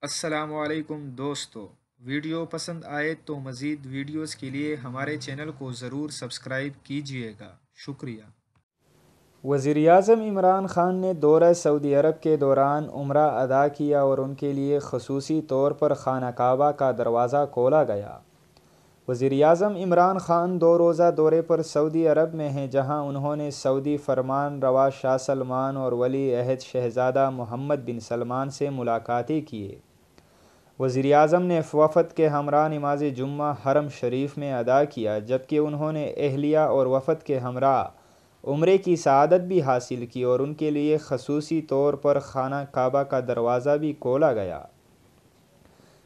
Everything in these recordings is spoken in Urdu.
السلام علیکم دوستو، ویڈیو پسند آئے تو مزید ویڈیوز کے لیے ہمارے چینل کو ضرور سبسکرائب کیجیے گا، شکریہ۔ وزیراعظم عمران خان نے دورہ سعودی عرب کے دوران عمرہ ادا کیا اور ان کے لیے خصوصی طور پر خانہ کعبہ کا دروازہ کھولا گیا۔ وزیراعظم عمران خان 2 روزہ دورے پر سعودی عرب میں ہیں، جہاں انہوں نے سعودی فرمان روا شاہ سلمان اور ولی عہد شہزادہ محمد بن سلمان سے ملاقاتیں کیں۔ وزیراعظم نے وفد کے ہمراہ نماز جمعہ حرم شریف میں ادا کیا، جبکہ انہوں نے اہلیہ اور وفد کے ہمراہ عمرے کی سعادت بھی حاصل کی اور ان کے لیے خصوصی طور پر خانہ کعبہ کا دروازہ بھی کھولا گیا۔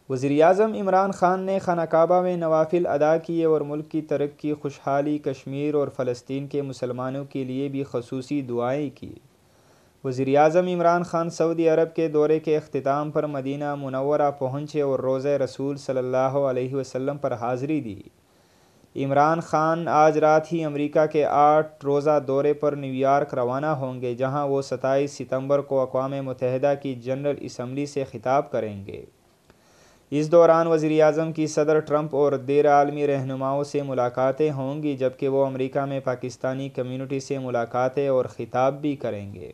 وزیراعظم عمران خان نے خانہ کعبہ میں نوافل ادا کیے اور ملک کی ترقی، خوشحالی، کشمیر اور فلسطین کے مسلمانوں کے لیے بھی خصوصی دعائیں کیں۔ وزیراعظم عمران خان سعودی عرب کے دورے کے اختتام پر مدینہ منورہ پہنچے اور روضہ رسول صلی اللہ علیہ وسلم پر حاضری دی۔ عمران خان آج رات ہی امریکہ کے 8 روزہ دورے پر نیویارک روانہ ہوں گے، جہاں وہ 27 ستمبر کو اقوام متحدہ کی جنرل اسمبلی سے خطاب کریں گے۔ اس دوران وزیراعظم کی صدر ٹرمپ اور دیگر عالمی رہنماؤں سے ملاقاتیں ہوں گی، جبکہ وہ امریکہ میں پاکستانی کمیونٹی سے ملاقاتیں اور خطاب بھی کریں گے۔